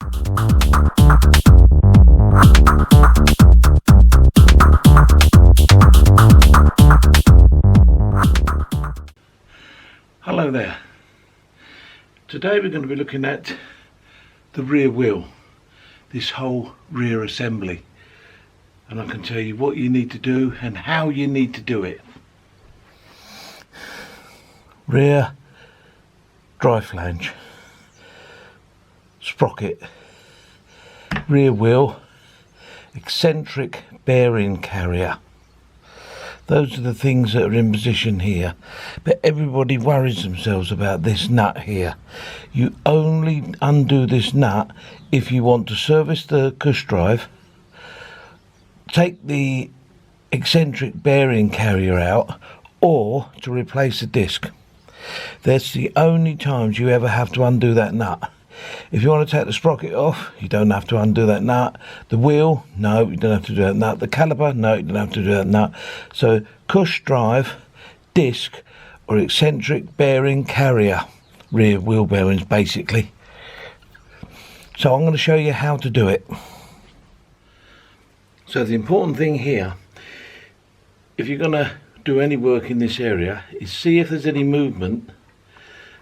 Hello there. Today we're going to be looking at the rear wheel, this whole rear assembly, and I can tell you what you need to do and how you need to do it. Rear drive flange, sprocket, rear wheel, eccentric bearing carrier. Those are the things that are in position here, but everybody worries themselves about this nut here. You only undo this nut if you want to service the cush drive, take the eccentric bearing carrier out, or to replace the disc. That's the only times you ever have to undo that nut. If you want to take the sprocket off, you don't have to undo that nut. The wheel, no, you don't have to do that nut. The caliper, no, you don't have to do that nut. So, cush drive, disc, or eccentric bearing carrier, rear wheel bearings basically. So I'm going to show you how to do it. So the important thing here, if you're going to do any work in this area, is see if there's any movement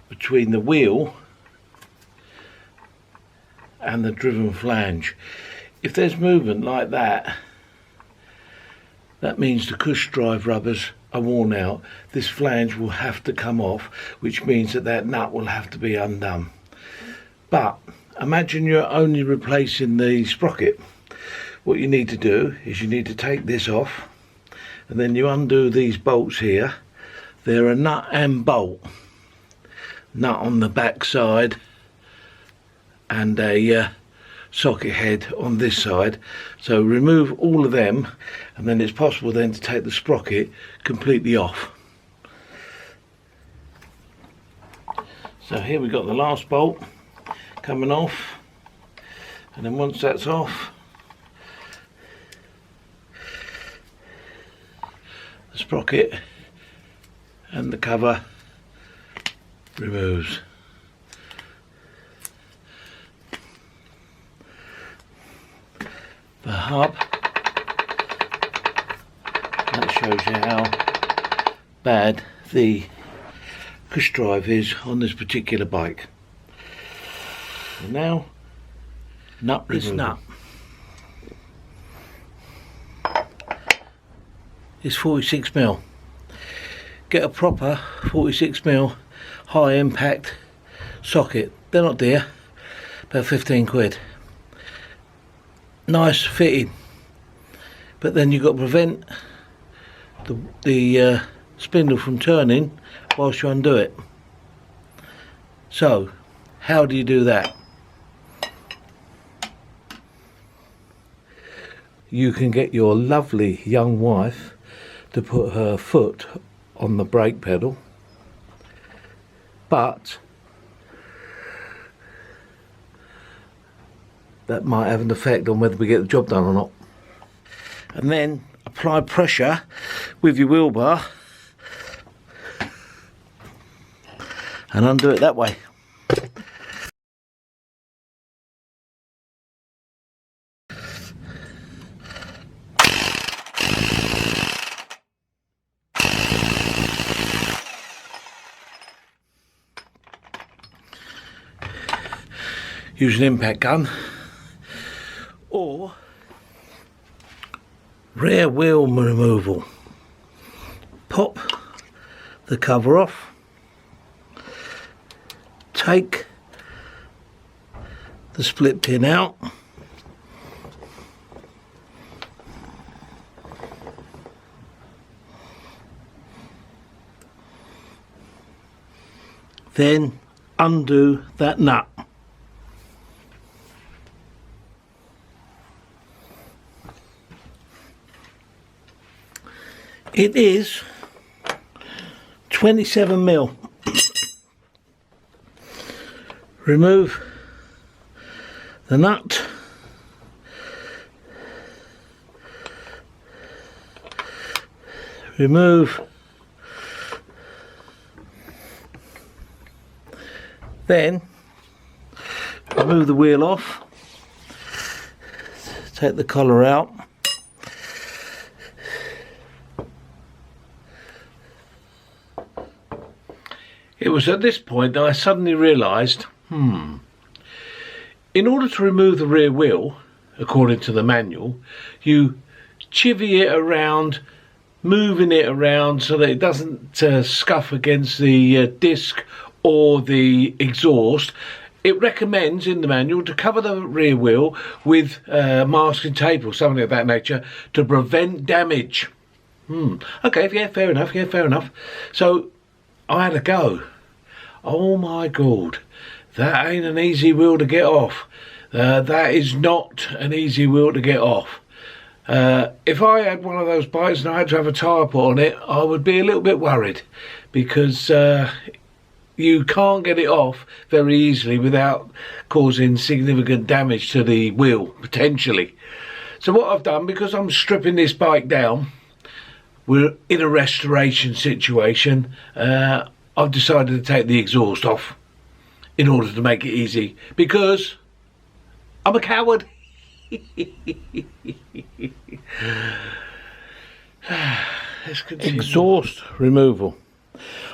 between the wheel and the driven flange. If there's movement like that, that means the cush drive rubbers are worn out. This flange will have to come off, which means that that nut will have to be undone. But imagine you're only replacing the sprocket. What you need to do is you need to take this off, and then you undo these bolts here. They're a nut and bolt. Nut on the back side and a socket head on this side. So remove all of them, and then it's possible then to take the sprocket completely off. So here we've got the last bolt coming off, and then once that's off, the sprocket and the cover removes. The hub, that shows you how bad the cush drive is on this particular bike. And now, nut removal. This nut is 46mm. Get a proper 46mm high impact socket. They're not dear, about 15 quid. Nice fitting, but then you've got to prevent the spindle from turning whilst you undo it. So how do you do that? You can get your lovely young wife to put her foot on the brake pedal, but that might have an effect on whether we get the job done or not. And then apply pressure with your wheel bar and undo it that way. Use an impact gun or rear wheel removal. Pop the cover off, take the split pin out, then undo that nut. It is 27mm. Remove the nut. Remove. Then remove the wheel off. take the collar out. It was at this point that I suddenly realised, in order to remove the rear wheel, according to the manual, you chivvy it around, moving it around so that it doesn't scuff against the disc or the exhaust. It recommends in the manual to cover the rear wheel with masking tape or something of that nature to prevent damage. Okay, yeah, fair enough. So I had a go. Oh my God, that ain't an easy wheel to get off. That is not an easy wheel to get off. If I had one of those bikes and I had to have a tyre put on it, I would be a little bit worried, because you can't get it off very easily without causing significant damage to the wheel, potentially. So what I've done, because I'm stripping this bike down, we're in a restoration situation, I've decided to take the exhaust off in order to make it easy, because I'm a coward. Let's continue. Exhaust removal.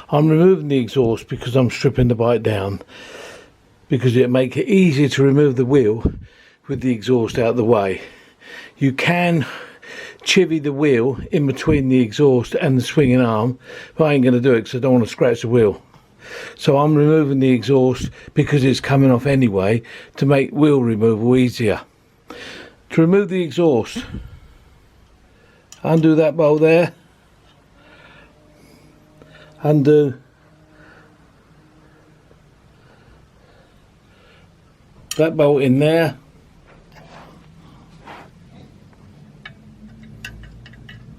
I'm removing the exhaust because I'm stripping the bike down, because it'll make it easier to remove the wheel with the exhaust out of the way. You can chivvy the wheel in between the exhaust and the swinging arm, but I ain't going to do it because I don't want to scratch the wheel. So I'm removing the exhaust because it's coming off anyway, to make wheel removal easier. To remove the exhaust, undo that bolt there, undo that bolt in there,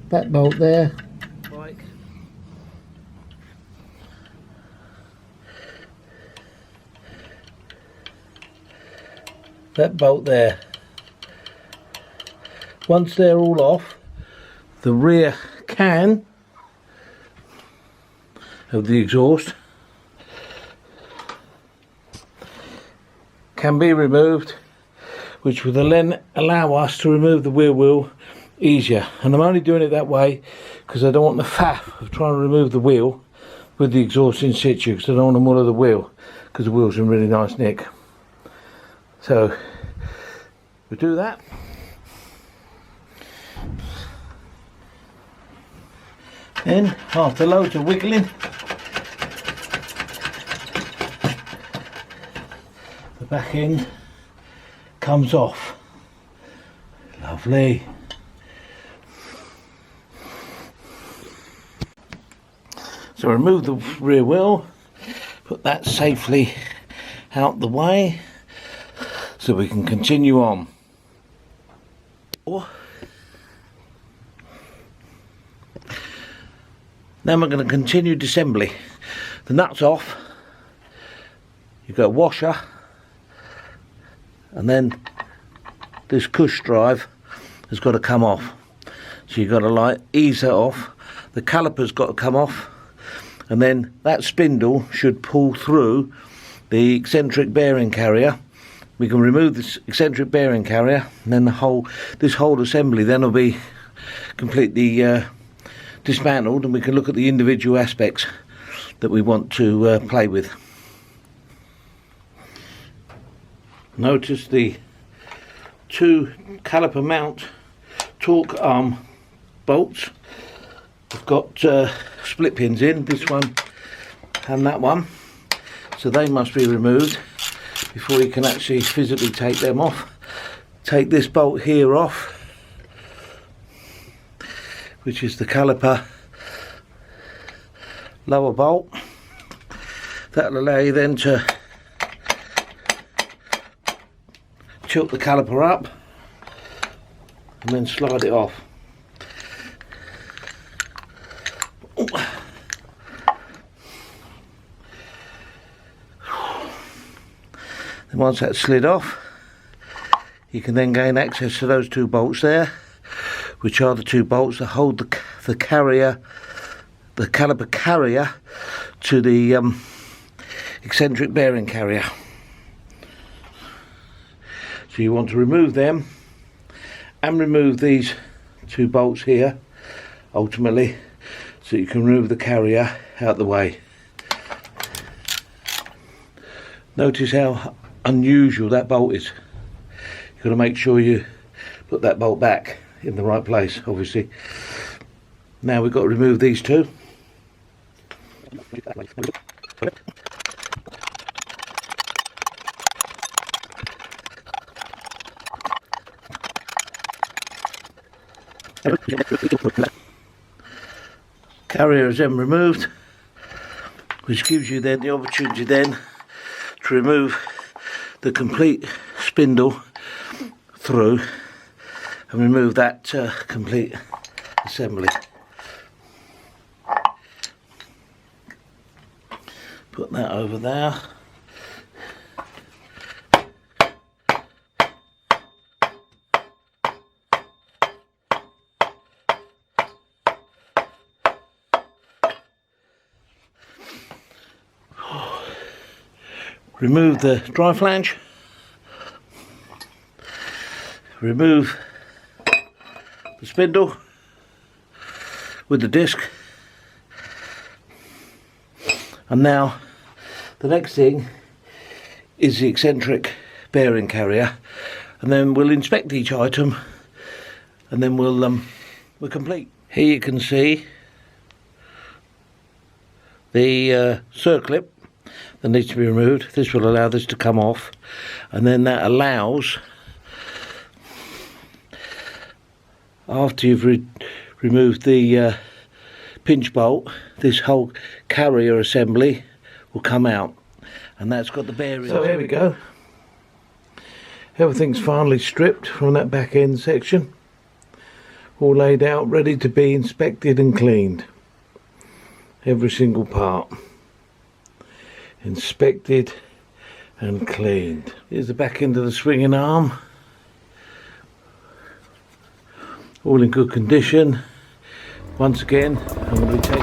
that bolt there, that bolt there. Once they're all off, the rear can of the exhaust can be removed, which will then allow us to remove the rear wheel easier. And I'm only doing it that way because I don't want the faff of trying to remove the wheel with the exhaust in situ, because I don't want to muller the wheel, because the wheel's in really nice nick. So we do that. Then, after loads of wiggling, the back end comes off. Lovely. So remove the rear wheel, put that safely out the way so we can continue on. Then we're going to continue disassembly. The nut's off, you've got a washer, and then this cush drive has got to come off. So you've got to ease that off. The caliper's got to come off, and then that spindle should pull through the eccentric bearing carrier. We can remove this eccentric bearing carrier, and then this whole assembly then will be completely dismantled, and we can look at the individual aspects that we want to play with. Notice the two caliper mount torque arm bolts. I've got split pins in, this one and that one, so they must be removed before you can actually physically take them off. Take this bolt here off, which is the caliper lower bolt. That'll allow you then to tilt the caliper up and then slide it off. And once that's slid off, you can then gain access to those two bolts there, which are the two bolts that hold the carrier, the caliper carrier, to the eccentric bearing carrier. So you want to remove them and remove these 2 bolts here ultimately, so you can remove the carrier out the way. Notice how unusual that bolt is. You've got to make sure you put that bolt back in the right place, obviously. Now we've got to remove these 2. Carrier is then removed, which gives you then the opportunity then to remove the complete spindle through and remove that complete assembly. Put that over there. Remove the dry flange, remove the spindle with the disc, and now the next thing is the eccentric bearing carrier, and then we'll inspect each item and then we're complete. Here you can see the circlip that needs to be removed. This will allow this to come off, and then that allows, after you've removed the pinch bolt, this whole carrier assembly will come out, and that's got the bearings. So here we go. Everything's finally stripped from that back end section, all laid out, ready to be inspected and cleaned. Every single part inspected and cleaned. Here's the back end of the swinging arm, all in good condition. Once again, I'm going to be